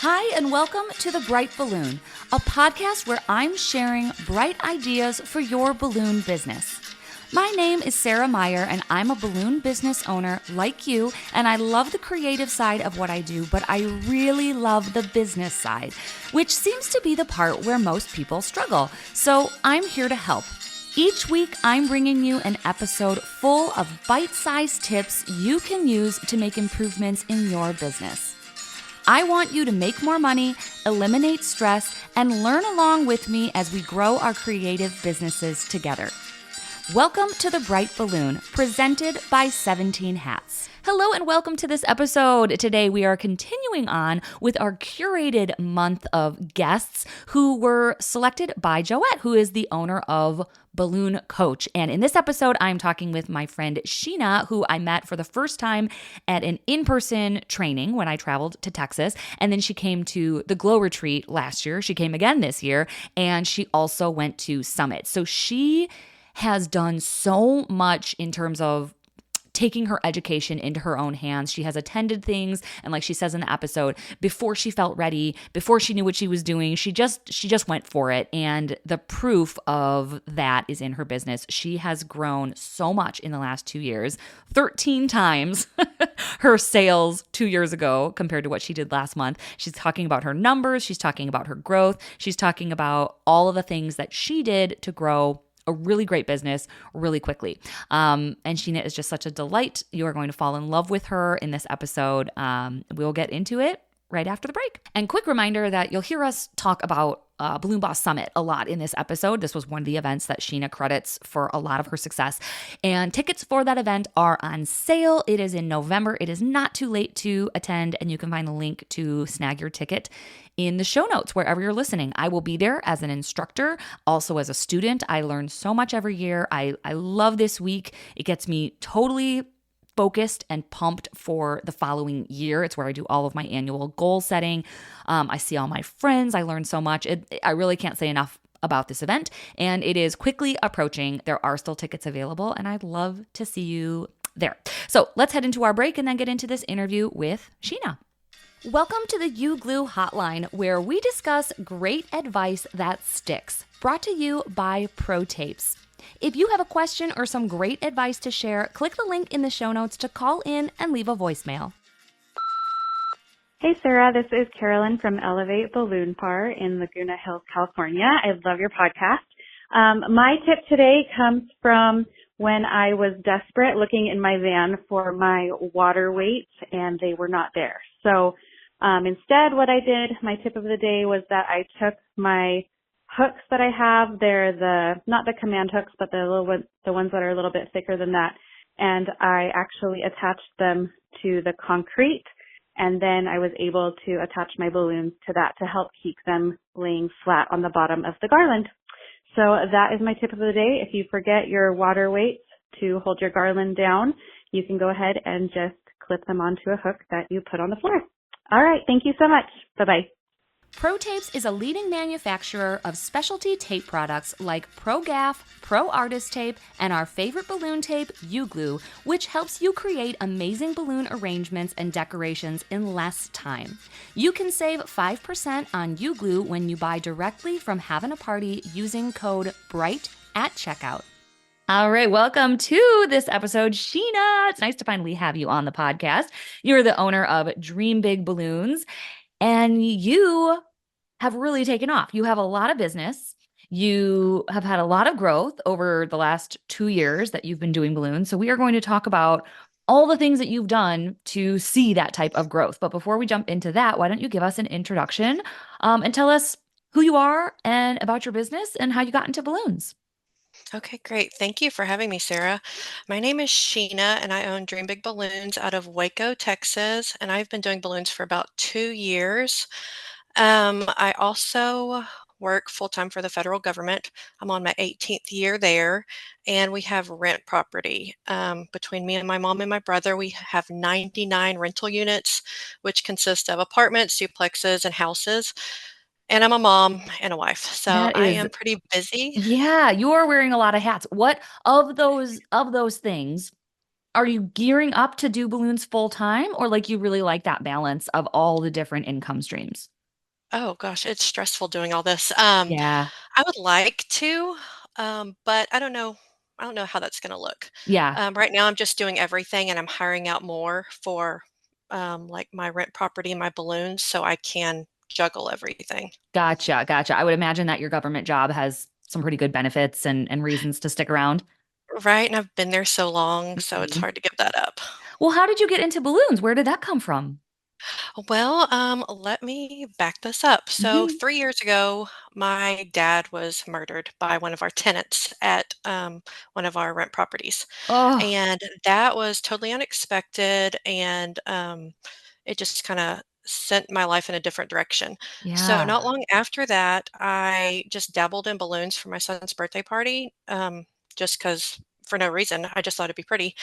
Hi, and welcome to The Bright Balloon, a podcast where I'm sharing bright ideas for your balloon business. My name is Sarah Meyer, and I'm a balloon business owner like you, and I love the creative side of what I do, but I really love the business side, which seems to be the part where most people struggle. So I'm here to help. Each week, I'm bringing you an episode full of bite-sized tips you can use to make improvements in your business. I want you to make more money, eliminate stress, and learn along with me as we grow our creative businesses together. Welcome to The Bright Balloon, presented by 17 Hats. Hello and welcome to this episode. Today we are continuing on with our curated month of guests who were selected by Joette, who is the owner of Balloon Coach. And in this episode, I'm talking with my friend Sheena, who I met for the first time at an in-person training when I traveled to Texas. And then she came to the Glow Retreat last year. She came again this year, and she also went to Summit. So she has done so much in terms of taking her education into her own hands. She has attended things, and like she says in the episode, before she felt ready, before she knew what she was doing, she just went for it. And the proof of that is in her business. She has grown so much in the last 2 years, 13 times her sales 2 years ago compared to what she did last month. She's talking about her numbers. She's talking about her growth. She's talking about all of the things that she did to grow a really great business really quickly. And Sheena is just such a delight. You are going to fall in love with her in this episode. We'll get into it right after the break. And quick reminder that you'll hear us talk about Balloon Boss Summit a lot in this episode. This was one of the events that Sheena credits for a lot of her success. And tickets for that event are on sale. It is in November. It is not too late to attend, and you can find the link to snag your ticket in the show notes wherever you're listening. I will be there as an instructor, also as a student. I learn so much every year. I love this week. It gets me totally focused and pumped for the following year. It's where I do all of my annual goal setting. I see all my friends. I learn so much. I really can't say enough about this event, and it is quickly approaching. There are still tickets available, and I'd love to see you there. So let's head into our break and then get into this interview with Sheena. Welcome to the You Glue Hotline, where we discuss great advice that sticks. Brought to you by Pro Tapes. If you have a question or some great advice to share, click the link in the show notes to call in and leave a voicemail. Hey, Sarah. This is Carolyn from Elevate Balloon Par in Laguna Hills, California. I love your podcast. My tip today comes from when I was desperate looking in my van for my water weights, and they were not there. So instead, what I did, my tip of the day was that I took my hooks that I have. They're not the command hooks, but the ones that are a little bit thicker than that. And I actually attached them to the concrete, and then I was able to attach my balloons to that to help keep them laying flat on the bottom of the garland. So that is my tip of the day. If you forget your water weights to hold your garland down, you can go ahead and just clip them onto a hook that you put on the floor. All right. Thank you so much. Bye-bye. Pro Tapes is a leading manufacturer of specialty tape products like Pro Gaff, Pro Artist Tape, and our favorite balloon tape, U Glue, which helps you create amazing balloon arrangements and decorations in less time. You can save 5% on U Glue when you buy directly from Having a Party using code BRIGHT at checkout. All right, welcome to this episode, Sheena. It's nice to finally have you on the podcast. You're the owner of Dream Big Balloons, and you have really taken off. You have a lot of business. You have had a lot of growth over the last 2 years that you've been doing balloons. So we are going to talk about all the things that you've done to see that type of growth. But before we jump into that, why don't you give us an introduction and tell us who you are and about your business and how you got into balloons. Okay, great. Thank you for having me, Sarah. My name is Sheena, and I own Dream Big Balloons out of Waco, Texas, and I've been doing balloons for about 2 years. I also work full-time for the federal government. I'm on my 18th year there, and we have rent property. Between me and my mom and my brother, we have 99 rental units, which consist of apartments, duplexes, and houses. And I'm a mom and a wife, so That I is, am pretty busy. yeah, you are wearing a lot of hats. What of those things are you gearing up to do balloons full time, or like you really like that balance of all the different income streams? Oh gosh, it's stressful doing all this. Yeah. I would like to, but I don't know. I don't know how that's going to look. Yeah. Right now, I'm just doing everything, and I'm hiring out more for like my rent property and my balloons, so I can juggle everything. Gotcha. Gotcha. I would imagine that your government job has some pretty good benefits and reasons to stick around. Right, and I've been there so long, so it's Mhm. hard to give that up. Well, how did you get into balloons? Where did that come from? Well, let me back this up. So, Mhm. 3 years ago, my dad was murdered by one of our tenants at one of our rent properties. Oh, And that was totally unexpected. And it just kind of sent my life in a different direction. So, yeah. not long after that, I just dabbled in balloons for my son's birthday party, just because for no reason. I just thought it'd be pretty.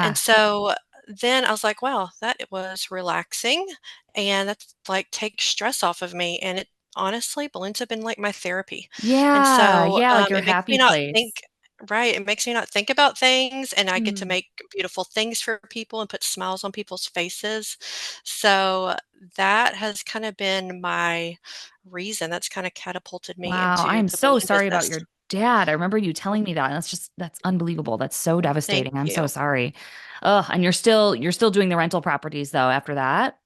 And Yeah. so then I was like, wow, that was relaxing and that's like takes stress off of me. And it honestly, balloons have been like my therapy. And Yeah. so Yeah. Like your it makes happy me not think, place. right. It makes me not think about things and I get to Hmm. make beautiful things for people and put smiles on people's faces. So that has kind of been my reason that's kind of catapulted me Wow. I into am the so balloon sorry about business. your dad. I remember you telling me that. That's unbelievable. That's so Thank devastating. I'm so you. sorry. Ugh. And you're still doing the rental properties though after that?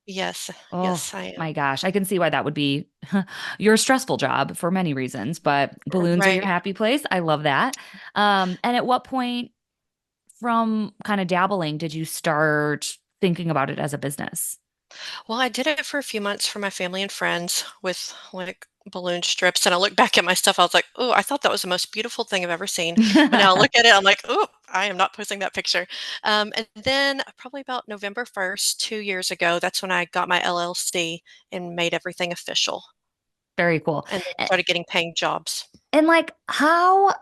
Yes. Oh Yes, I am. my gosh. I can see why that would be your stressful job for many reasons, but balloons are your Right. happy place. I love that. And at what point from kind of dabbling did you start thinking about it as a business? Well, I did it for a few months for my family and friends with like balloon strips. And I look back at my stuff, I was like, oh, I thought that was the most beautiful thing I've ever seen. But now I look at it, I'm like, oh, I am not posting that picture. And then probably about November 1st, 2 years ago, that's when I got my LLC and made everything official Very cool. and then A- started getting paying jobs. And like how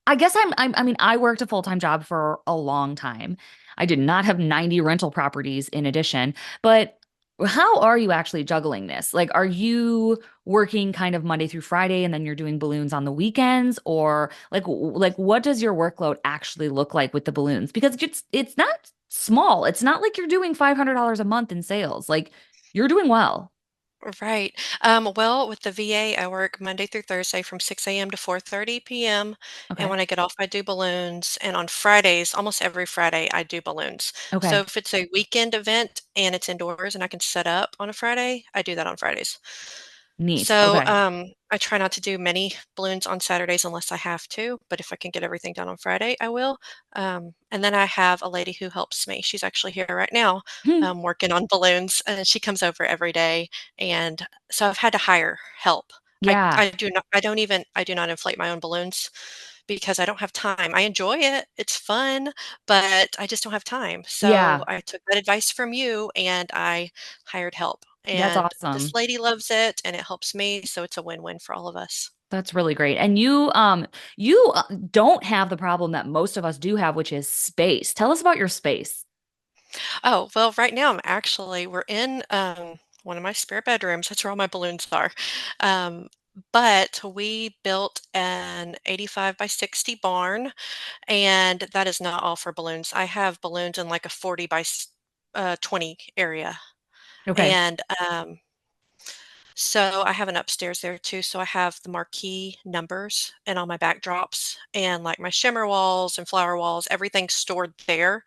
I guess I mean, I worked a full-time job for a long time. I did not have 90 rental properties in addition, but how are you actually juggling this? Like, are you working kind of Monday through Friday and then you're doing balloons on the weekends, or like what does your workload actually look like with the balloons? Because it's not small. It's not like you're doing $500 a month in sales. Like you're doing well. Right. Well, with the VA, I work Monday through Thursday from 6 a.m. to 4:30 p.m. And Okay. when I get off, I do balloons. And on Fridays, almost every Friday, I do balloons. So Okay. if it's a weekend event and it's indoors and I can set up on a Friday, I do that on Fridays. Neat. So, Okay. I try not to do many balloons on Saturdays unless I have to, but if I can get everything done on Friday, I will. And then I have a lady who helps me. She's actually here right now, Hmm. working on balloons, and she comes over every day. And so I've had to hire help. Yeah. I do not inflate my own balloons because I don't have time. I enjoy it. It's fun, but I just don't have time. So Yeah. I took that advice from you and I hired help. That's And this awesome. lady loves it and it helps me, so it's a win-win for all of us. That's really great. And you don't have the problem that most of us do have, which is space. Tell us about your space. Oh, well, right now we're in one of my spare bedrooms. That's where all my balloons are. Um, but we built an 85 by 60 barn, and that is not all for balloons. I have balloons in like a 40 by 20 area. Okay. And so I have an upstairs there too. So I have the marquee numbers and all my backdrops and like my shimmer walls and flower walls, everything's stored there.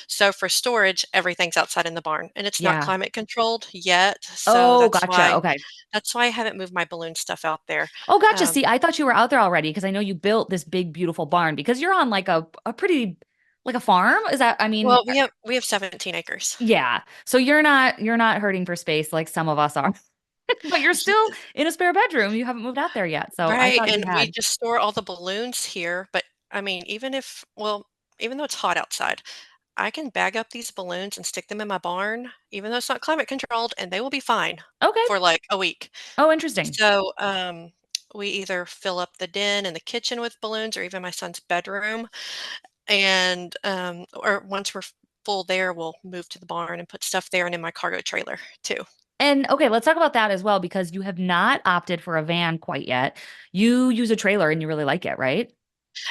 So for storage, everything's outside in the barn and it's not Yeah. climate controlled yet. So Oh, gotcha. Okay. that's why I haven't moved my balloon stuff out there. Oh, gotcha. Um, See, I thought you were out there already because I know you built this big, beautiful barn because you're on like a pretty like a farm. Is that, I mean, well, we have 17 acres. yeah. So you're not hurting for space like some of us are. But you're still in a spare bedroom. You haven't moved out there yet. So I Right, thought you and we had. just store all the balloons here, but I mean, even though it's hot outside, I can bag up these balloons and stick them in my barn, even though it's not climate controlled, and they will be fine Okay. for like a week. Oh, interesting. So, we either fill up the den and the kitchen with balloons or even my son's bedroom, and or once we're full there, we'll move to the barn and put stuff there and in my cargo trailer too. And okay, let's talk about that as well because you have not opted for a van quite yet. You use a trailer and you really like it, right?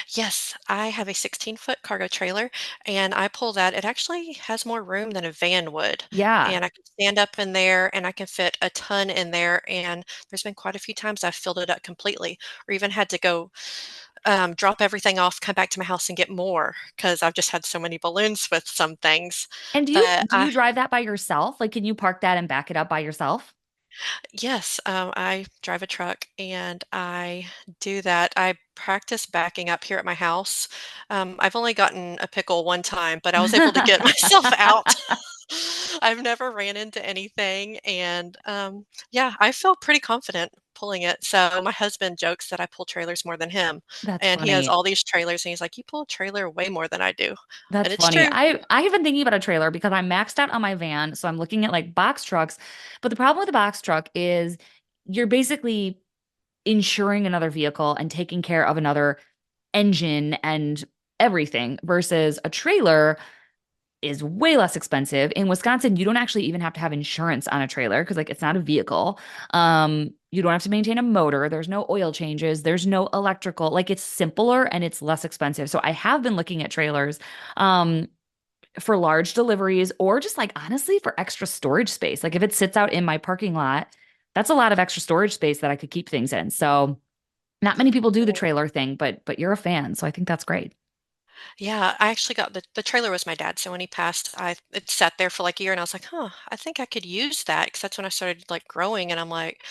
Yes, I have a 16-foot cargo trailer, and I pull that. It actually has more room than a van would, Yeah. and I can stand up in there, and I can fit a ton in there, and there's been quite a few times I've filled it up completely, or even had to go, drop everything off, come back to my house and get more because 'cause I've just had so many balloons with some things. And But do you drive that by yourself? Like, can you park that and back it up by yourself? yes, I drive a truck and I do that. I practice backing up here at my house. I've only gotten a pickle one time, but I was able to get myself out. I've never ran into anything, and yeah, I feel pretty confident pulling it. So my husband jokes that I pull trailers more than him, That's and he has funny. all these trailers, and he's like, "You pull a trailer way more than I do," and That's it's funny. true. I have been thinking about a trailer because I'm maxed out on my van, so I'm looking at like box trucks. But the problem with a box truck is you're basically insuring another vehicle and taking care of another engine and everything versus a trailer is way less expensive. In Wisconsin, you don't actually even have to have insurance on a trailer because like it's not a vehicle. You don't have to maintain a motor. There's no oil changes. There's no electrical. Like it's simpler and it's less expensive. So I have been looking at trailers for large deliveries or just like honestly for extra storage space. Like if it sits out in my parking lot, that's a lot of extra storage space that I could keep things in. So not many people do the trailer thing, but you're a fan, so I think that's great. Yeah, I actually got the trailer was my dad, so when he passed, it sat there for like a year, and I was like, "Huh, I think I could use that," because that's when I started like growing, and I'm like,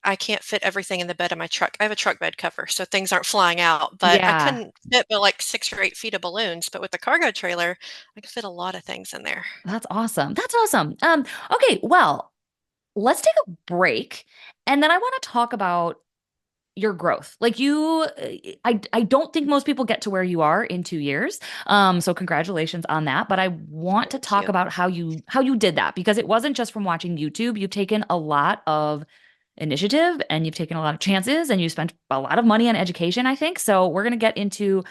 I can't fit everything in the bed of my truck. I have a truck bed cover, so things aren't flying out, but I Yeah, couldn't fit but like 6 or 8 feet of balloons. But with the cargo trailer, I could fit a lot of things in there. that's awesome. That's awesome. Okay, well, let's take a break and then I want to talk about your growth. Like I don't think most people get to where you are in 2 years. So congratulations on that. But I want to Thank talk you. about how you did that because it wasn't just from watching YouTube. You've taken a lot of initiative and you've taken a lot of chances and you spent a lot of money on education, I think. So we're gonna get into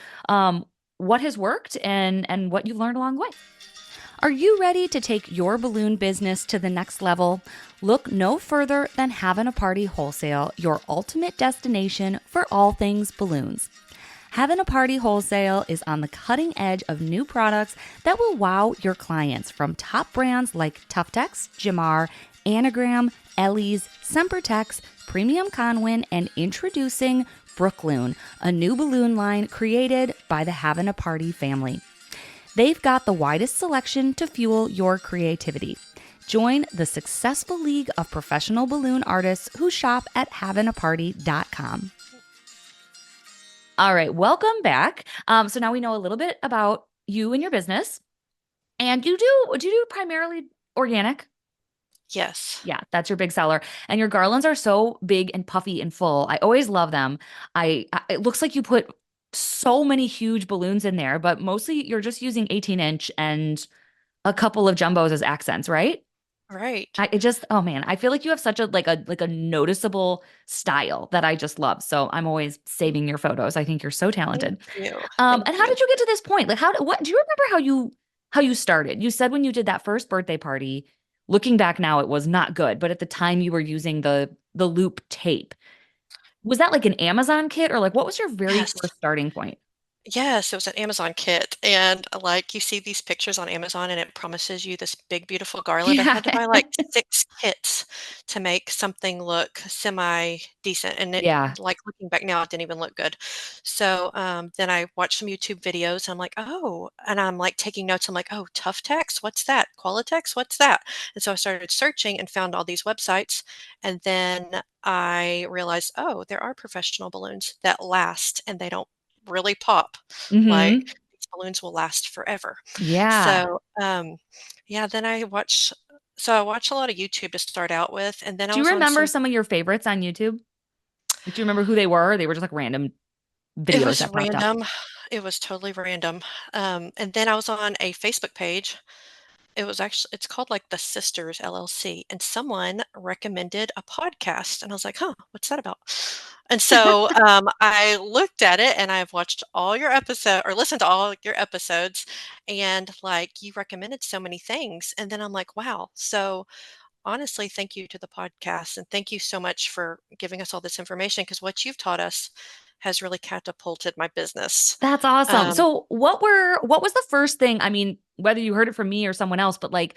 what has worked and what you learned along the way. Are you ready to take your balloon business to the next level? Look no further than Having a Party Wholesale, your ultimate destination for all things balloons. Having a Party Wholesale is on the cutting edge of new products that will wow your clients from top brands like Tuftex, Jamar, Anagram, Ellie's, Sempertex, Premium Conwin, and introducing Brookloon, a new balloon line created by the Having a Party family. They've got the widest selection to fuel your creativity. Join the successful league of professional balloon artists who shop at havingaparty.com. All right, welcome back. So now we know a little bit about you and your business. And do you do primarily organic? Yes. Yeah, that's your big seller. And your garlands are so big and puffy and full. I always love them. It looks like you put so many huge balloons in there, but mostly you're just using 18-inch and a couple of jumbos as accents, right? Right. It just, oh man, I feel like you have such a noticeable style that I just love. So I'm always saving your photos. I think you're so Thank talented. you. Thank And how you. did you get to this point? Like what do you remember how you started? You said when you did that first birthday party, looking back now it was not good, but at the time you were using the loop tape. Was that like an Amazon kit or like what was your very Yes. first starting point? Yes, it was an Amazon kit, and, like, you see these pictures on Amazon, and it promises you this big, beautiful garland. I Yeah. had to buy, like, 6 kits to make something look semi-decent, and it Yeah. like, looking back now, it didn't even look good. So, then I watched some YouTube videos, and I'm like, "Oh," and I'm, like, taking notes. I'm like, "Oh, Tuftex? What's that? Qualitex? What's that?" And so I started searching and found all these websites, and then I realized, "Oh, there are professional balloons that last, and they don't really pop. Like, Mm-hmm. these balloons will last forever." Yeah. So, yeah, then I watched a lot of YouTube to start out with, and then I Do you was on remember some. some of your favorites on YouTube? Like, do you remember who they were? They were just like random It videos was that popped up. random. It was totally random. And then I was on a Facebook page. It's called, like, The Sisters LLC, and someone recommended a podcast, and I was like, "Huh, what's that about?" And so, I looked at it, and I've watched all your episode or listened to all your episodes, and, like, you recommended so many things, and then I'm like, "Wow." So, honestly, thank you to the podcast, and thank you so much for giving us all this information because what you've taught us has really catapulted my business. That's awesome. Um, So what was the first thing, I mean, whether you heard it from me or someone else, but like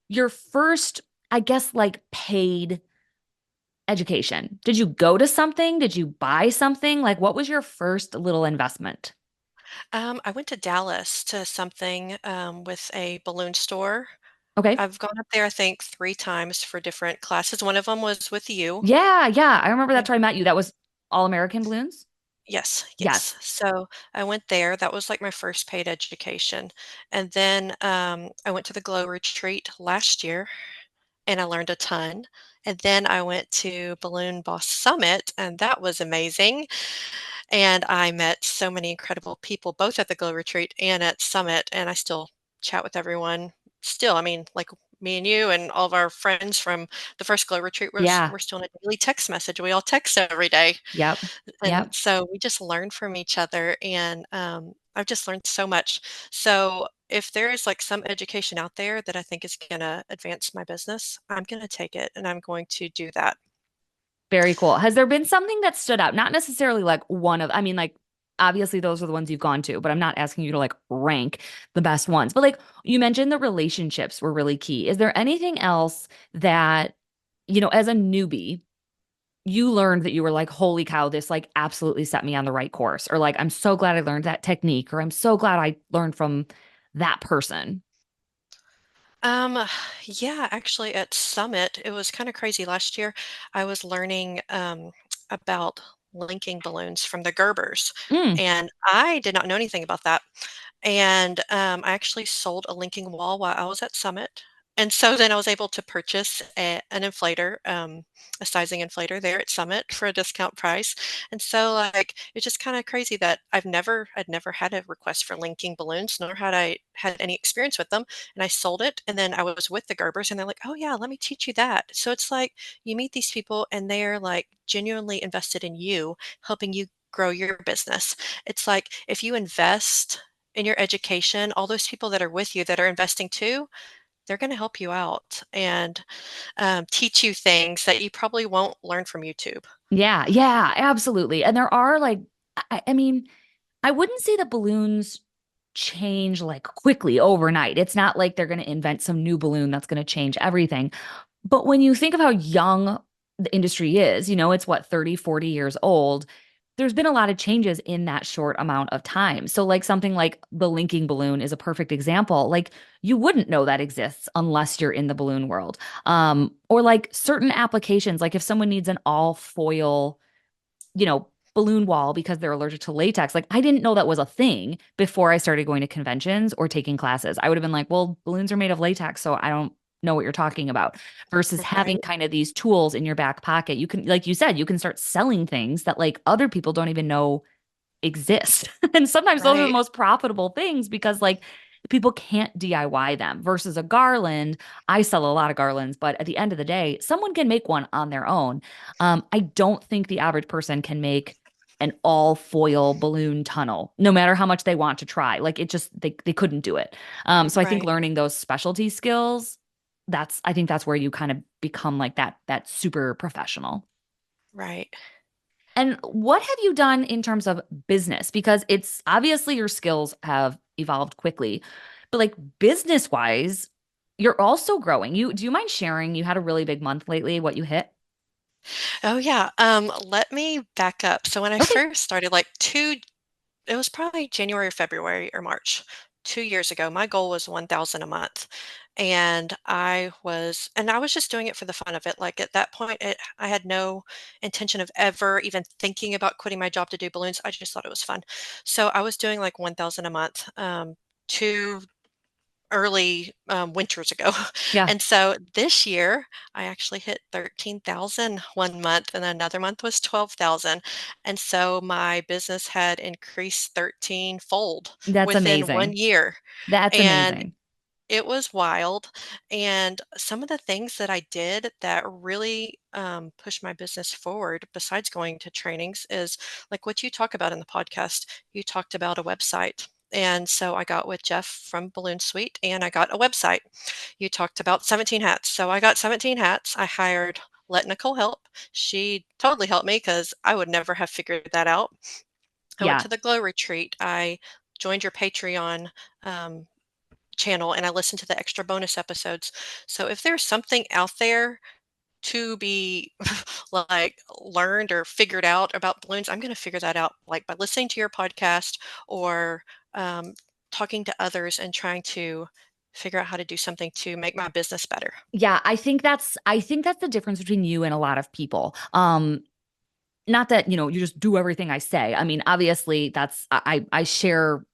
your first, I guess, like paid education? Did you go to something? Did you buy something? Like what was your first little investment? I went to Dallas to something with a balloon store. Okay. I've gone up there, I think, 3 times for different classes. One of them was with you. Yeah, yeah. I remember Yeah. that's where I met you. That was All American Balloons? Yes, yes. Yes. So I went there. That was like my first paid education. And then I went to the Glow Retreat last year and I learned a ton. And then I went to Balloon Boss Summit, and that was amazing. And I met so many incredible people, both at the Glow Retreat and at Summit, and I still chat with everyone still. I mean, like me and you and all of our friends from the first Glow Retreat, Yeah. we're still in a daily text message. We all text every day. Yep. And Yep. so we just learn from each other, and I've just learned so much. So if there is like some education out there that I think is going to advance my business, I'm going to take it and I'm going to do that. Very cool. Has there been something that stood out? Not necessarily like I mean, like, obviously those are the ones you've gone to, but I'm not asking you to like rank the best ones. But like you mentioned, the relationships were really key. Is there anything else that, as a newbie, you learned that you were like, holy cow, this like absolutely set me on the right course? Or like, I'm so glad I learned that technique, or I'm so glad I learned from that person. Um, yeah, actually at Summit, it was kind of crazy. Last year, I was learning about linking balloons from the Gerbers, Mm, and I did not know anything about that. And I actually sold a linking wall while I was at Summit. And so then I was able to purchase an inflator, a sizing inflator there at Summit for a discount price. And so like it's just kind of crazy that I'd never had a request for linking balloons, nor had I had any experience with them. And I sold it, and then I was with the Gerbers, and they're like, "Oh yeah, let me teach you that." So it's like you meet these people, and they're like genuinely invested in you, helping you grow your business. It's like if you invest in your education, all those people that are with you that are investing too, they're going to help you out and teach you things that you probably won't learn from YouTube. yeah, yeah, absolutely. And there are like, I mean, I wouldn't say that balloons change like quickly overnight. It's not like they're going to invent some new balloon that's going to change everything. But when you think of how young the industry is, it's what, 30, 40 years old. There's been a lot of changes in that short amount of time. So, like something like the linking balloon is a perfect example. Like, you wouldn't know that exists unless you're in the balloon world. Or like certain applications, like if someone needs an all foil, you know, balloon wall because they're allergic to latex. Like I didn't know that was a thing before I started going to conventions or taking classes. I would have been like, well, balloons are made of latex, so I don't know what you're talking about. Versus having Right, kind of these tools in your back pocket. You can, like you said, you can start selling things that like other people don't even know exist. And sometimes those are the right, most profitable things because like people can't DIY them versus a garland. I sell a lot of garlands, but at the end of the day, someone can make one on their own. I don't think the average person can make an all foil balloon tunnel, no matter how much they want to try. Like it just they couldn't do it. So I think right, learning those specialty skills, I think that's where you kind of become like that super professional. right. And what have you done in terms of business? Because it's obviously your skills have evolved quickly, but like business wise, you're also growing. Do you mind sharing? You had a really big month lately, what you hit? Oh yeah. Let me back up. So when I Okay. first started, it was probably January, February, or March, 2 years ago. My goal was 1,000 a month. And I was just doing it for the fun of it. Like at that point, I had no intention of ever even thinking about quitting my job to do balloons. I just thought it was fun. So I was doing like 1,000 a month, 2 early winters ago. Yeah, And so this year, I actually hit 13,000 one month, and another month was 12,000. And so my business had increased 13 fold that's within one amazing. year. That's And amazing. it was wild. And some of the things that I did that really pushed my business forward, besides going to trainings, is like what you talk about in the podcast. You talked about a website. And so I got with Jeff from Balloon Suite and I got a website. You talked about 17 hats. So I got 17 hats. I hired let Nicole help. She totally helped me because I would never have figured that out. I went Yeah. to the Glow retreat. I joined your Patreon um, channel and I listened to the extra bonus episodes. So if there's something out there to be like learned or figured out about balloons, I'm going to figure that out like by listening to your podcast or um, talking to others and trying to figure out how to do something to make my business better. Yeah, I think that's the difference between you and a lot of people. Not that, you just do everything I say. I mean, obviously that's I share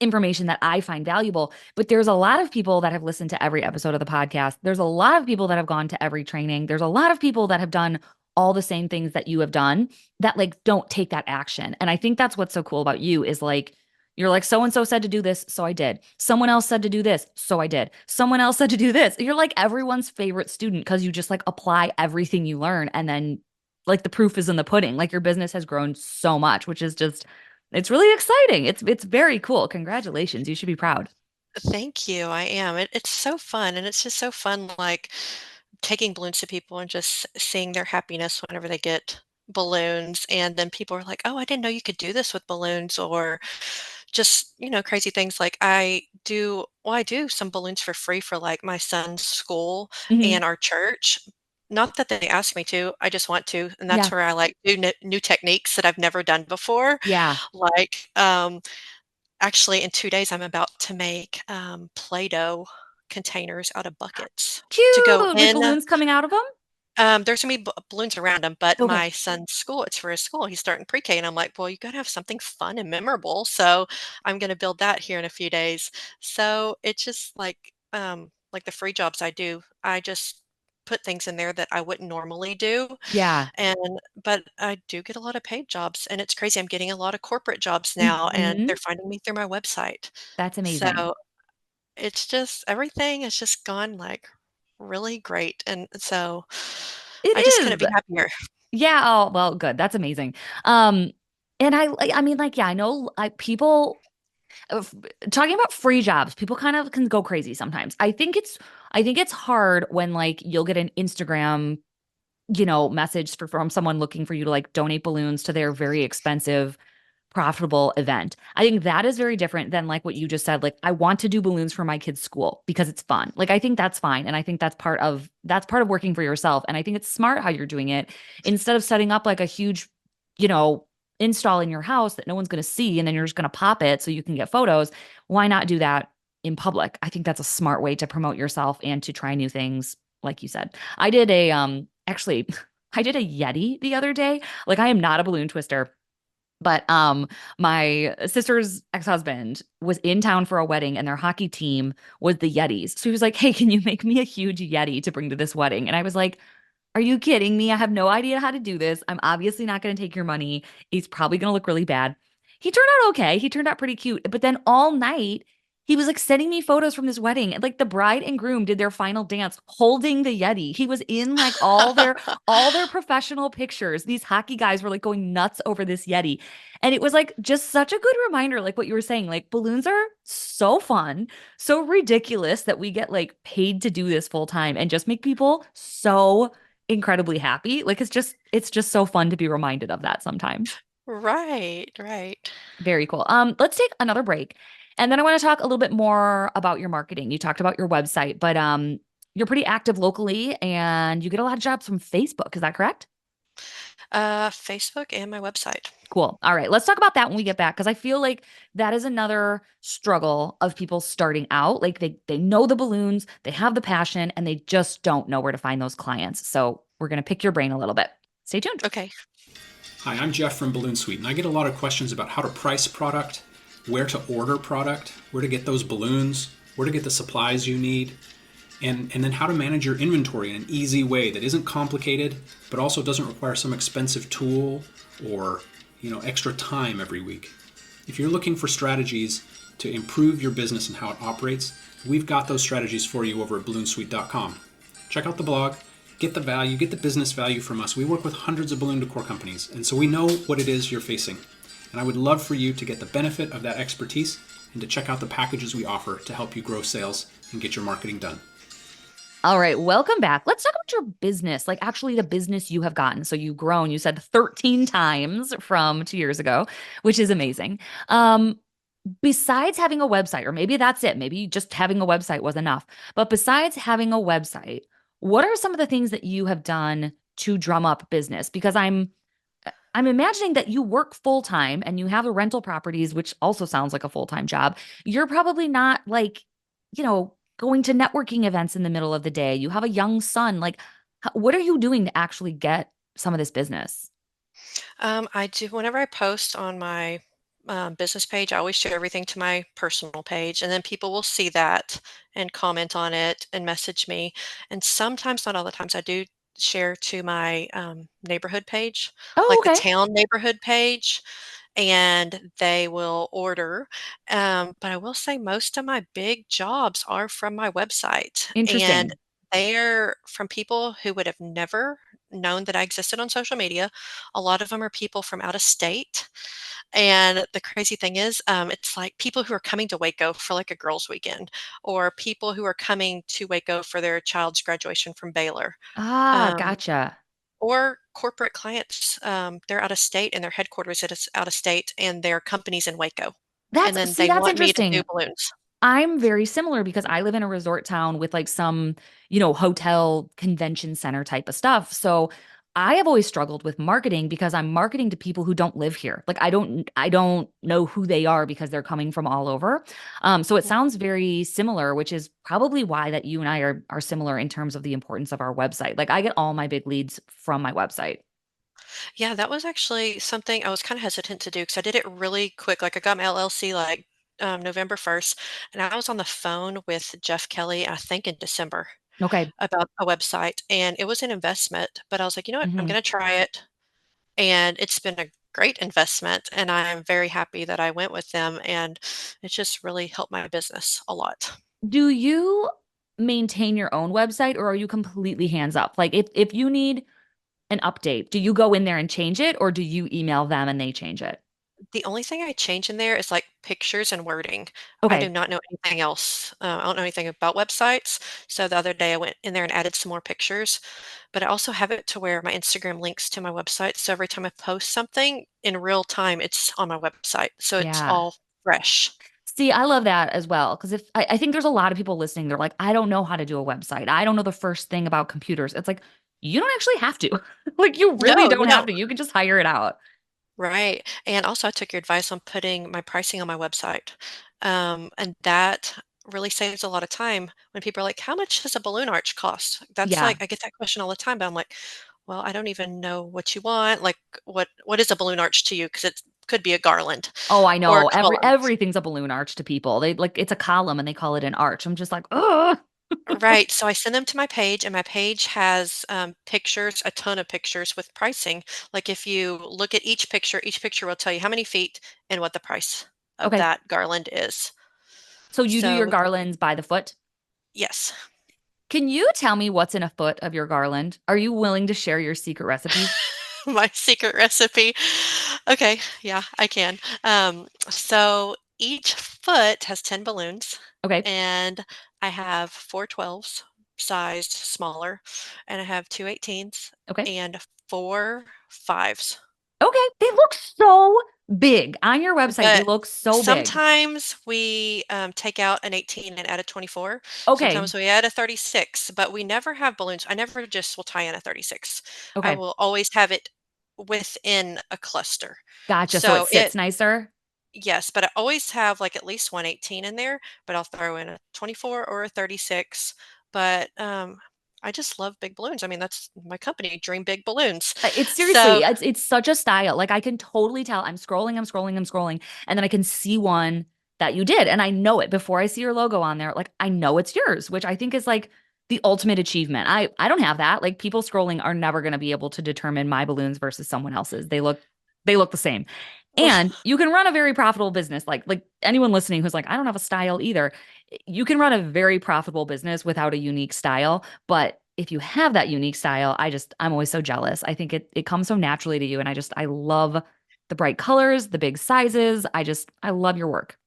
information that I find valuable, but there's a lot of people that have listened to every episode of the podcast. There's a lot of people that have gone to every training. There's a lot of people that have done all the same things that you have done that like don't take that action. And I think that's what's so cool about you is like you're like so and so said to do this, so I did. Someone else said to do this, so I did. Someone else said to do this. You're like everyone's favorite student because you just like apply everything you learn and then like the proof is in the pudding. Like your business has grown so much, which is just it's really exciting. It's very cool. Congratulations. You should be proud. Thank you. I am. It's so fun. And it's just so fun, like taking balloons to people and just seeing their happiness whenever they get balloons. And then people are like, oh, I didn't know you could do this with balloons, or just, crazy things like I do some balloons for free for like my son's school Hmm. and our church. Not that they ask me to, I just want to. And that's Yeah. where I like do new techniques that I've never done before. Yeah. Like, actually, in 2 days, I'm about to make, Play-Doh containers out of buckets to go Cute. With in. balloons coming out of them. There's gonna be balloons around him, but Okay. my son's school, it's for his school. He's starting pre-K, and I'm like, well, you gotta have something fun and memorable. So I'm gonna build that here in a few days. So it's just like the free jobs I do, I just put things in there that I wouldn't normally do. Yeah. But I do get a lot of paid jobs, and it's crazy. I'm getting a lot of corporate jobs now, and they're Hmm. finding me through my website. That's amazing. So it's just everything has just gone like really great. And so It I just couldn't is. be happier. Yeah. Oh, well, good. That's amazing. Um, and I mean, like, yeah, I know people uh, f- talking about free jobs, people kind of can go crazy sometimes. I think it's hard when like you'll get an Instagram message from someone looking for you to like donate balloons to their very expensive, profitable event. I think that is very different than like what you just said. Like, I want to do balloons for my kid's school because it's fun. Like, I think that's fine. And I think that's part of working for yourself. And I think it's smart how you're doing it instead of setting up like a huge, you know, install in your house that no one's going to see and then you're just going to pop it so you can get photos. Why not do that in public? I think that's a smart way to promote yourself and to try new things like you said. I did a actually I did a Yeti the other day. Like I am not a balloon twister, but my sister's ex-husband was in town for a wedding and their hockey team was the Yetis. So he was like, "Hey, can you make me a huge Yeti to bring to this wedding?" And I was like, are you kidding me? I have no idea how to do this. I'm obviously not going to take your money. He's probably going to look really bad. He turned out okay. He turned out pretty cute. But then all night, he was like sending me photos from this wedding. And like the bride and groom did their final dance holding the Yeti. He was in like all their professional pictures. These hockey guys were like going nuts over this Yeti. And it was like just such a good reminder, like what you were saying. Like balloons are so fun, so ridiculous that we get like paid to do this full time and just make people so incredibly happy. Like it's just so fun to be reminded of that sometimes. Right, right. Very cool. Let's take another break. And then I want to talk a little bit more about your marketing. You talked about your website, but you're pretty active locally and you get a lot of jobs from Facebook. Is that correct? Facebook and my website. Cool. All right. Let's talk about that when we get back because I feel like that is another struggle of people starting out. Like they know the balloons, they have the passion, and they just don't know where to find those clients. So we're going to pick your brain a little bit. Stay tuned. Okay. Hi, I'm Jeff from Balloon Suite, and I get a lot of questions about how to price product, where to order product, where to get those balloons, where to get the supplies you need, and then how to manage your inventory in an easy way that isn't complicated, but also doesn't require some expensive tool or extra time every week. If you're looking for strategies to improve your business and how it operates, we've got those strategies for you over at balloonsuite.com. Check out the blog, get the value, get the business value from us. We work with hundreds of balloon decor companies, and so we know what it is you're facing. And I would love for you to get the benefit of that expertise and to check out the packages we offer to help you grow sales and get your marketing done. All right, welcome back. Let's talk about your business, like actually the business you have gotten. So you've grown, you said 13 times from 2 years ago, which is amazing. Um, Besides having a website, or maybe that's it, maybe just having a website was enough. But besides having a website, what are some of the things that you have done to drum up business? Because I'm imagining that you work full time and you have the rental properties, which also sounds like a full time job. You're probably not like, going to networking events in the middle of the day. You have a young son. Like, what are you doing to actually get some of this business? I do whenever I post on my business page, I always share everything to my personal page, and then people will see that and comment on it and message me. And sometimes, not all the times, I do share to my neighborhood page, Oh, like the okay. town neighborhood page, and they will order. But I will say most of my big jobs are from my website, and Interesting. they're from people who would have never known that I existed on social media. A lot of them are people from out of state. And the crazy thing is, it's like people who are coming to Waco for like a girls' weekend, or people who are coming to Waco for their child's graduation from Baylor, Ah, um, gotcha. or corporate clients. They're out of state and their headquarters is out of state, and their company's in Waco. And That's then see, they that's want me to do interesting. balloons. I'm very similar because I live in a resort town with like some, hotel convention center type of stuff. So I have always struggled with marketing because I'm marketing to people who don't live here. Like I don't know who they are because they're coming from all over. So it sounds very similar, which is probably why that you and I are similar in terms of the importance of our website. Like I get all my big leads from my website. Yeah, that was actually something I was kind of hesitant to do because I did it really quick. Like I got my LLC like November 1st, and I was on the phone with Jeff Kelly, I think in December, Okay. about a website, and it was an investment, but I was like, you know what, I'm hmm going to try it. And it's been a great investment, and I'm very happy that I went with them, and it just really helped my business a lot. Do you maintain your own website or are you completely hands up? Like if you need an update, do you go in there and change it or do you email them and they change it? The only thing I change in there is like pictures and wording. I do Okay. not know anything else. I don't know anything about websites. So the other day I went in there and added some more pictures, but I also have it to where my Instagram links to my website. So every time I post something in real time, it's on my website. So it's Yeah. all fresh. See, I love that as well. Because if I think there's a lot of people listening, they're like, I don't know how to do a website. I don't know the first thing about computers. It's like, you don't actually have to. Like, you really No, you don't have don't. to. You can just hire it out. Right. And also, I took your advice on putting my pricing on my website. And that really saves a lot of time when people are like, how much does a balloon arch cost? That's Yeah. like, I get that question all the time, but I'm like, well, I don't even know what you want. Like, what is a balloon arch to you? Because it could be a garland Oh, I or know. colors. Everything's a balloon arch to people. They like it's a column and they call it an arch. I'm just like, oh. Right. So I send them to my page, and my page has pictures, a ton of pictures with pricing. Like if you look at each picture will tell you how many feet and what the price of Okay. that garland is. So you do your So garlands by the foot. yes, Can you tell me what's in a foot of your garland? Are you willing to share your secret recipe? my secret recipe. Okay, yeah, I can. So each foot has 10 balloons, Okay. and I have four 12s sized smaller, and I have two 18s Okay. and four 5s. Okay. They look so big. On your website, they But look so big. sometimes we take out an 18 and add a 24. Okay. Sometimes we add a 36, but we never have balloons. I never just will tie in a 36. I Okay. will always have it within a cluster. Gotcha. So it So sits nicer. yes, but I always have like at least one 18 in there, but I'll throw in a 24 or a 36. But I just love big balloons. I mean, that's my company, Dream Big Balloons. It's seriously, So it's such a style. Like I can totally tell. I'm scrolling, I'm scrolling, I'm scrolling, and then I can see one that you did, and I know it before I see your logo on there. Like I know it's yours, which I think is like the ultimate achievement. I don't have that. Like people scrolling are never going to be able to determine my balloons versus someone else's. They look the same. And you can run a very profitable business. Like anyone listening who's like, I don't have a style either. You can run a very profitable business without a unique style. But if you have that unique style, I'm always so jealous. I think it comes so naturally to you. And I love the bright colors, the big sizes. I love your work.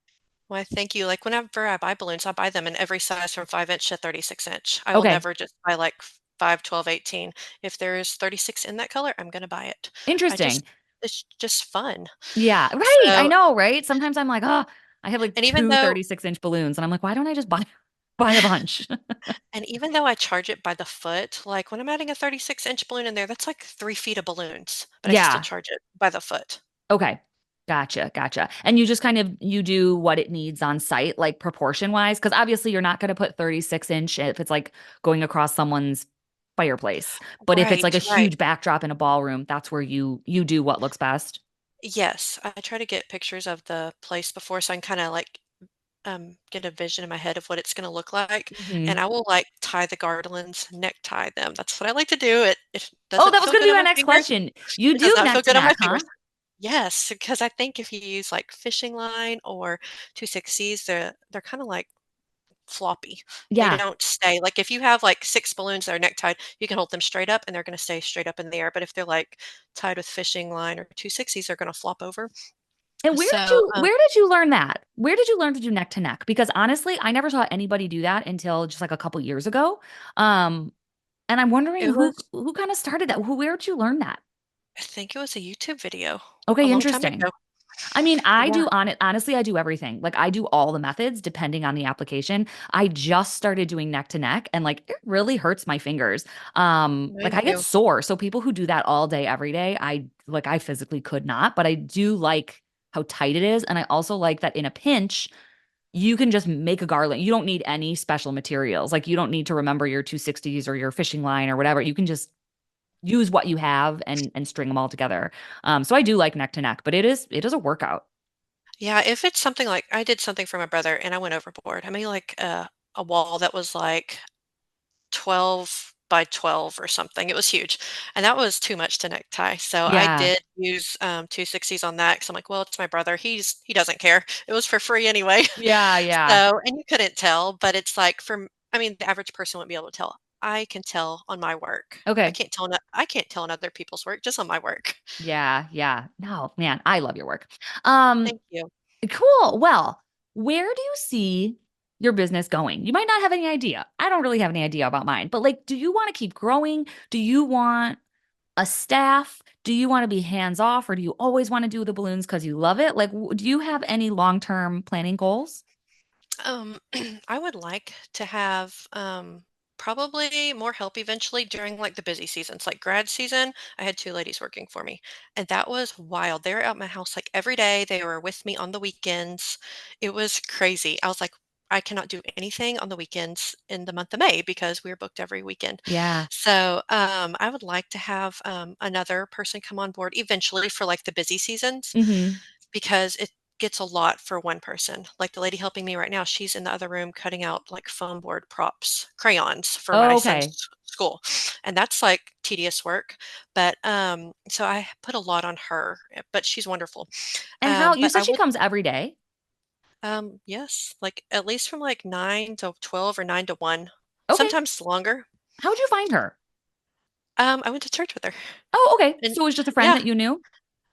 Why, thank you. Like, whenever I buy balloons, I buy them in every size from 5" to 36". I will Okay, never just buy, like, 5, 12, 18. If there's 36 in that color, I'm gonna buy it. I interesting. just it's just fun. Yeah, right. I So know, right? Sometimes I'm like, oh, I have like and even two though 36-inch balloons, and I'm like, why don't I just buy a bunch? and even though I charge it by the foot, like, when I'm adding a 36" balloon in there, that's like 3 feet of balloons, but I still Yeah. charge it by the foot. Okay. Gotcha. Gotcha. And you just kind of you do what it needs on site, like proportion wise, because obviously you're not going to put 36-inch if it's like going across someone's fireplace. But if it's like a Right, right. huge backdrop in a ballroom, that's where you do what looks best. Yes, I try to get pictures of the place before so I can kinda, like, get a vision in my head of what it's gonna look like, Hmm. and I will, like, tie the garlands, necktie them. That's what I like to do. It Oh, doesn't that was feel going to good be on my my next fingers. question. You It does do not feel neck to good on my neck, huh? fingers. Yes, because I think if you use, like, fishing line or 2/6s, they're kinda, like, floppy. They Yeah. don't stay. Like, if you have, like, 6 balloons that are necktied, you can hold them straight up, and they're gonna stay straight up in the air, but if they're, like, tied with fishing line or 2/6s, they're gonna flop over. And So, where did you learn that? Where did you learn to do neck to neck? Because honestly, I never saw anybody do that until just like a couple years ago. Um, and I'm wondering it was who kind of started that? Where did you learn that? I think it was a YouTube video a Okay, long time interesting. ago. I mean, I Yeah, do on it honestly, I do everything. Like I do all the methods depending on the application. I just started doing neck to neck and like it really hurts my fingers. Like mine I get too. sore. So people who do that all day every day, I physically could not, but I do like how tight it is and I also like that in a pinch you can just make a garland. You don't need any special materials. Like you don't need to remember your 260s or your fishing line or whatever. You can just use what you have and string them all together. So I do like neck to neck, but it is a workout. Yeah, if it's something like I did something for my brother and I went overboard. I made like a wall that was like 12 by 12 or something. It was huge. And that was too much to necktie. So I Yeah. did use 260s on that because I'm like, well, it's my brother. He doesn't care. It was for free anyway. Yeah, yeah. So, and you couldn't tell, but it's like I mean, the average person wouldn't be able to tell. I can tell on my work. Okay. I can't tell on other people's work, just on my work. Yeah, yeah. No, man, I love your work. Um, Thank you. cool. Well, where do you see your business going? You might not have any idea. I don't really have any idea about mine, but like, do you want to keep growing? Do you want a staff? Do you want to be hands off or do you always want to do the balloons because you love it? Like, do you have any long-term planning goals? Um, I would like to have probably more help eventually during like the busy seasons, like grad season. I had two ladies working for me, and that was wild. They were at my house like every day. They were with me on the weekends. It was crazy. I was like, I cannot do anything on the weekends in the month of May because we were booked every weekend. Yeah. So I would like to have another person come on board eventually for like the busy seasons Mm-hmm. because it gets a lot for one person. Like the lady helping me right now, she's in the other room cutting out like foam board props, crayons for my Okay. son's school. And that's like tedious work. But so I put a lot on her, but she's wonderful. And how you But said I she would comes every day? yes, like at least from like 9 to 12 or 9 to 1, Okay. sometimes longer. How'd you find her? I went to church with her. Oh, okay. And So it was just a friend yeah, that you knew?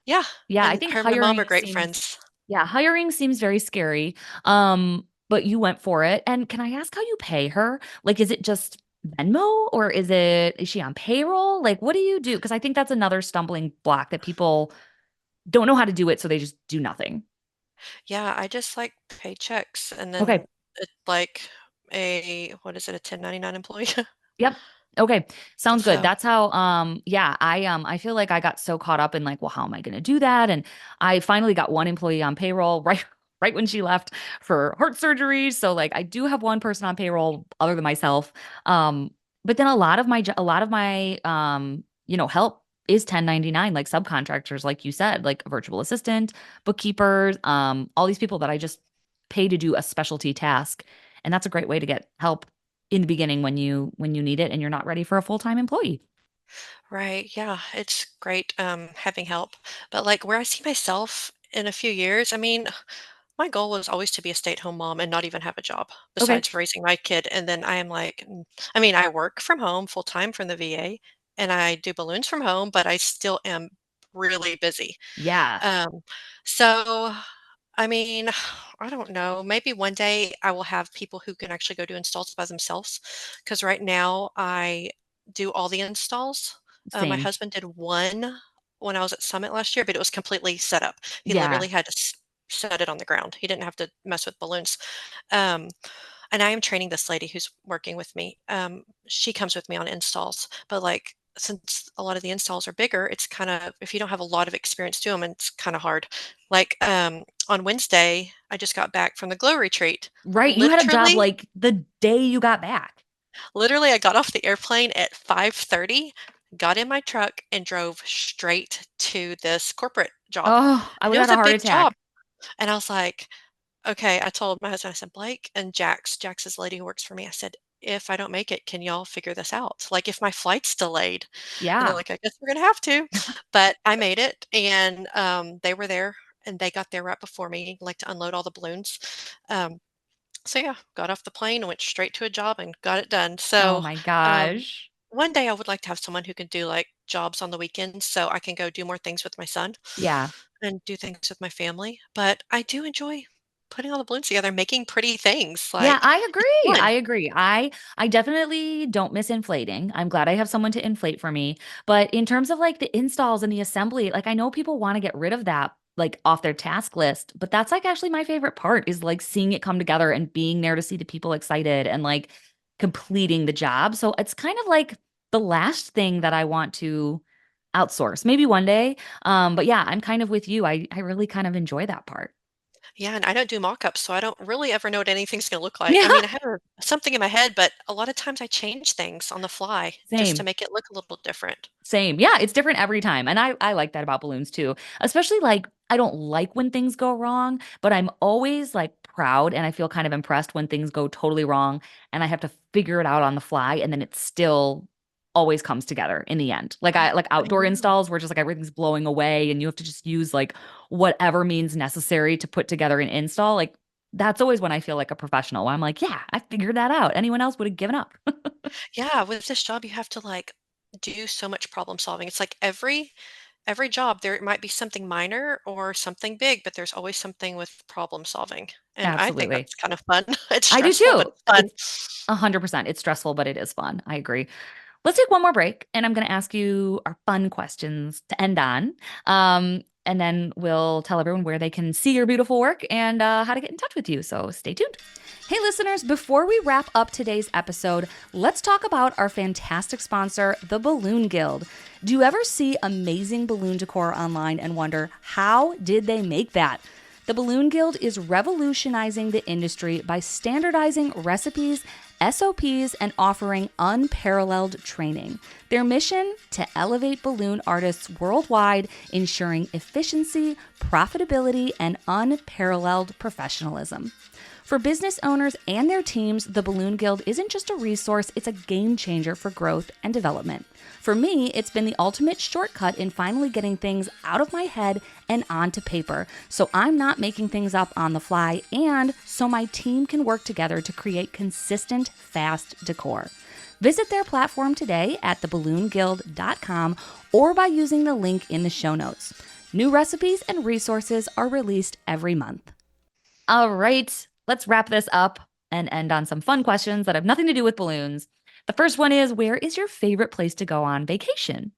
yeah. Yeah, I And think her and my mom are hiring great seems friends. yeah, hiring seems very scary. But you went for it. And can I ask how you pay her? Like, is it just Venmo or is she on payroll? Like, what do you do? Because I think that's another stumbling block that people don't know how to do it, so they just do nothing. Yeah, I just like pay checks and then Okay. it's like what is it, a 1099 employee? Yep. Okay. Sounds good. So, That's how yeah, I feel like I got so caught up in like, well, how am I going to do that? And I finally got one employee on payroll right when she left for heart surgery. So like I do have one person on payroll other than myself. But then a lot of my help is 1099 like subcontractors like you said, like a virtual assistant, bookkeepers, all these people that I just pay to do a specialty task. And that's a great way to get help in the beginning when you need it and you're not ready for a full-time employee. right, yeah, it's great having help. But like where I see myself in a few years, I mean, my goal was always to be a stay-at-home mom and not even have a job Okay. besides raising my kid. And then I am like, I mean, I work from home full time from the VA and I do balloons from home, but I still am really busy. Yeah. Um, so I mean, I don't know. Maybe one day I will have people who can actually go do installs by themselves. Because right now I do all the installs. My Same. husband did one when I was at Summit last year, but it was completely set up. He Yeah. literally had to set it on the ground. He didn't have to mess with balloons. Um, and I am training this lady who's working with me. She comes with me on installs, but like since a lot of the installs are bigger, it's kind of if you don't have a lot of experience doing them, it's kind of hard. Like on Wednesday, I just got back from the glow retreat. Right. You had a job Literally, like the day you got back. literally, I got off the airplane at 5:30, got in my truck, and drove straight to this corporate job. Oh, I And would it have was had a a heart big job. attack. And I was like, okay, I told my husband, I said, Blake and Jax is the lady who works for me. I said, if I don't make it, can y'all figure this out? Like if my flight's delayed. And they're Yeah. like, I guess we're gonna have to. But I made it and they were there and they got there right before me, like to unload all the balloons. Um, so yeah, got off the plane and went straight to a job and got it done. Oh So my um, gosh. one day I would like to have someone who can do like jobs on the weekends so I can go do more things with my son Yeah. and do things with my family. But I do enjoy putting all the balloons together, making pretty things. Yeah, Like I it's agree. I fun. agree. I definitely don't miss inflating. I'm glad I have someone to inflate for me. But in terms of like the installs and the assembly, like I know people want to get rid of that like off their task list, but that's like actually my favorite part is like seeing it come together and being there to see the people excited and like completing the job. So it's kind of like the last thing that I want to outsource. Maybe one day. But yeah, I'm kind of with you. I really kind of enjoy that part. Yeah, and I don't do mock-ups, so I don't really ever know what anything's gonna look like. I Yeah, mean, I have something in my head, but a lot of times I change things on the fly just to same. make it look a little different. Same. Yeah, it's different every time. And I like that about balloons too. Especially like I don't like when things go wrong, but I'm always like proud and I feel kind of impressed when things go totally wrong and I have to figure it out on the fly and then it still always comes together in the end. Like I like I outdoor know. installs where just like everything's blowing away and you have to just use like whatever means necessary to put together an install. Like that's always when I feel like a professional. I'm like, yeah, I figured that out. Anyone else would have given up. Yeah, with this job, you have to, like, do so much problem solving. It's like every job, there might be something minor or something big, but there's always something with problem solving, and I think Absolutely. that's kind of fun. It's I do stressful, but too. it's fun. It's 100%. It's stressful, but it is fun. I agree. Let's take one more break, and I'm going to ask you our fun questions to end on. And then we'll tell everyone where they can see your beautiful work and how to get in touch with you. So stay tuned. Hey, listeners, before we wrap up today's episode, let's talk about our fantastic sponsor, the Balloon Guild. Do you ever see amazing balloon decor online and wonder, how did they make that? The Balloon Guild is revolutionizing the industry by standardizing recipes, SOPs, and offering unparalleled training. Their mission? To elevate balloon artists worldwide, ensuring efficiency, profitability, and unparalleled professionalism. For business owners and their teams, the Balloon Guild isn't just a resource, it's a game changer for growth and development. For me, it's been the ultimate shortcut in finally getting things out of my head and onto paper, so I'm not making things up on the fly, and so my team can work together to create consistent, fast decor. Visit their platform today at theballoonguild.com or by using the link in the show notes. New recipes and resources are released every month. All right, let's wrap this up and end on some fun questions that have nothing to do with balloons. The first one is, where is your favorite place to go on vacation?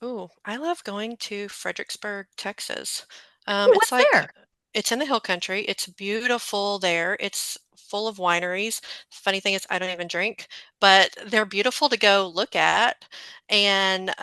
Ooh, I love going to Fredericksburg, Texas. Ooh, It's what's like there? it's in the hill country. It's beautiful there. It's full of wineries. Funny thing is, I don't even drink, but they're beautiful to go look at. And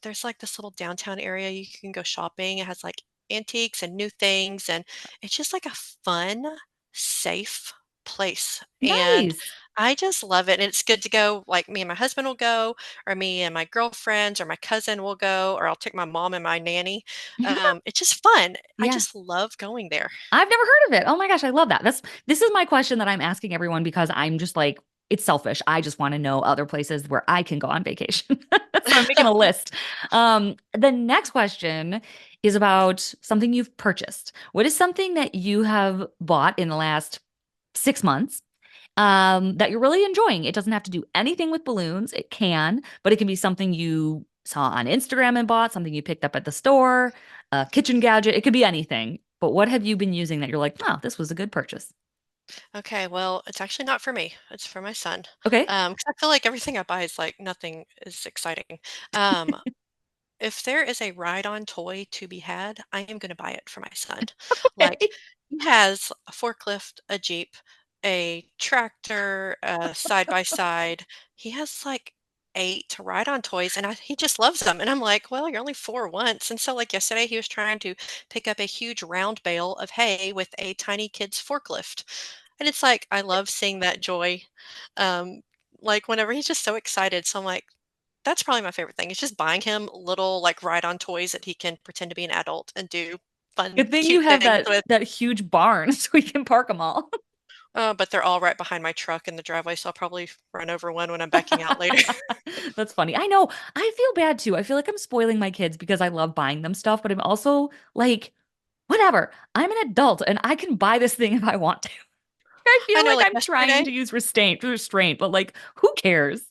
there's like this little downtown area you can go shopping. It has like antiques and new things, and it's just like a fun, safe place. And Nice. I just love it. And it's good to go. Like me and my husband will go, or me and my girlfriends or my cousin will go, or I'll take my mom and my nanny. It's just fun. I Yeah. just love going there. I've never heard of it. Oh my gosh, I love that. This is my question that I'm asking everyone because I'm just like, it's selfish. I just want to know other places where I can go on vacation. So I'm making a list. The next question is about something you've purchased. What is something that you have bought in the last 6 months that you're really enjoying? It doesn't have to do anything with balloons. It can, but it can be something you saw on Instagram and bought, something you picked up at the store, a kitchen gadget. It could be anything. but what have you been using that you're like, oh, this was a good purchase? Okay, well, it's actually not for me. It's for my son. Okay. 'Cause I feel like everything I buy is like nothing is exciting. Um, if there is a ride-on toy to be had, I am gonna buy it for my son. Like, he has a forklift, a Jeep, a tractor, a side-by-side. He has, like, 8 ride-on toys, and he just loves them, and I'm like, "Well, you're only 4 once." And so, like, yesterday, he was trying to pick up a huge round bale of hay with a tiny kid's forklift, and it's like, I love seeing that joy, um, like, whenever he's just so excited, so I'm like, that's probably my favorite thing. It's just buying him little, like, ride-on toys that he can pretend to be an adult and do fun, Good thing you cute have things that with. that huge barn so we can park them all. But they're all right behind my truck in the driveway, so I'll probably run over one when I'm backing out later. That's funny. I know. I feel bad too. I feel like I'm spoiling my kids because I love buying them stuff, but I'm also like, whatever. I'm an adult and I can buy this thing if I want to. I I feel know, like like, I'm trying to use restraint, but like, who cares?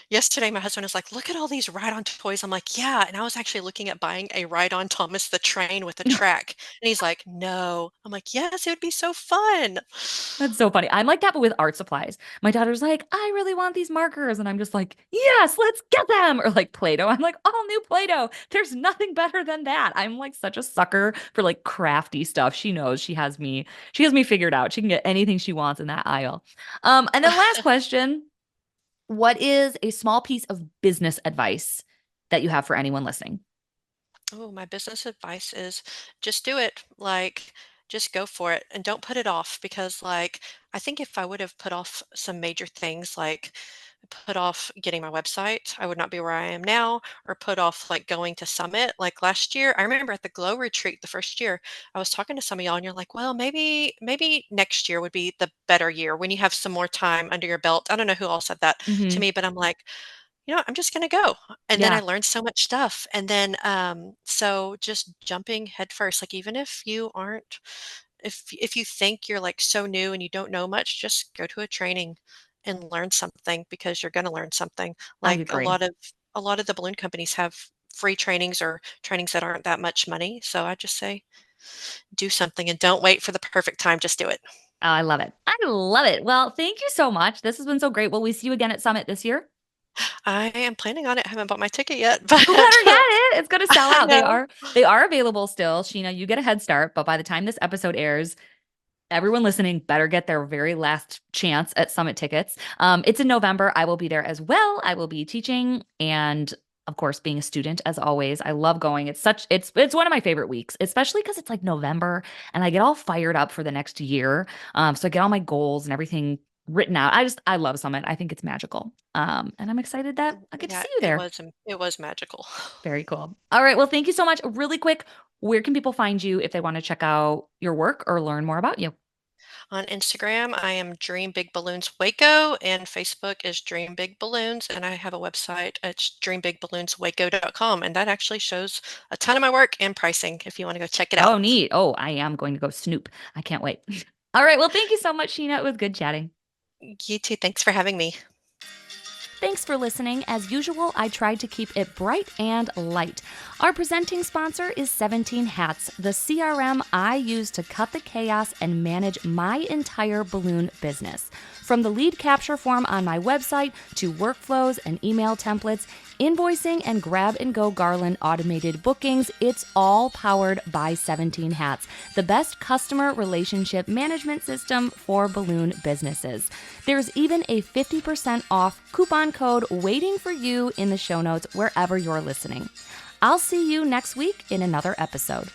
yesterday, my husband was like, "Look at all these ride-on toys." I'm like, "Yeah," and I was actually looking at buying a ride-on Thomas the Train with a track, and he's like, "No." I'm like, "Yes, it would be so fun." That's so funny. I'm like that, but with art supplies. My daughter's like, I really want these markers. And I'm just like, yes, let's get them. Or like Play-Doh. I'm like, all new Play-Doh. There's nothing better than that. I'm like such a sucker for like crafty stuff. She knows she has me figured out. She can get anything she wants in that aisle. And then last question, what is a small piece of business advice that you have for anyone listening? Oh, my business advice is just do it. Like, just go for it and don't put it off because, like, I think if I would have put off some major things, like put off getting my website, I would not be where I am now, or put off like going to Summit. Like last year, I remember at the Glow retreat the first year, I was talking to some of y'all and you're like, well, maybe next year would be the better year when you have some more time under your belt. I don't know who all said that to Hmm. me, but I'm like, I'm just gonna go. And then I Yeah, learned so much stuff. And then so just jumping headfirst, like even if you aren't if you think you're like so new and you don't know much, just go to a training and learn something because you're gonna learn something. I Like agree. a lot of the balloon companies have free trainings or trainings that aren't that much money. So I just say do something and don't wait for the perfect time, just do it. Oh, I love it. I love it. Well, thank you so much. This has been so great. Will we see you again at Summit this year? I am planning on it. I haven't bought my ticket yet, You but better get it. It's gonna sell I out. They know. are they are available still. Sheena, you get a head start, but by the time this episode airs, everyone listening better get their very last chance at Summit tickets. It's in November. I will be there as well. I will be teaching and of course being a student as always. I love going. It's one of my favorite weeks, especially because it's like November and I get all fired up for the next year. So I get all my goals and everything written out. I love Summit. I think it's magical. And I'm excited that I get to Yeah, see you there. it was magical. Very cool. All right. Well, thank you so much. Really quick, where can people find you if they want to check out your work or learn more about you? On Instagram, I am Dream Big Balloons Waco, and Facebook is Dream Big Balloons, and I have a website. It's dreambigballoonswaco.com, and that actually shows a ton of my work and pricing if you want to go check it Oh, out. neat. Oh, I am going to go snoop. I can't wait. All right. Well, thank you so much, Sheena. It was good chatting. You too. Thanks for having me. Thanks for listening. As usual, I tried to keep it bright and light. Our presenting sponsor is 17 Hats, the CRM I use to cut the chaos and manage my entire balloon business. From the lead capture form on my website to workflows and email templates, invoicing and grab-and-go garland automated bookings, it's all powered by 17 Hats, the best customer relationship management system for balloon businesses. There's even a 50% off coupon code waiting for you in the show notes wherever you're listening. I'll see you next week in another episode.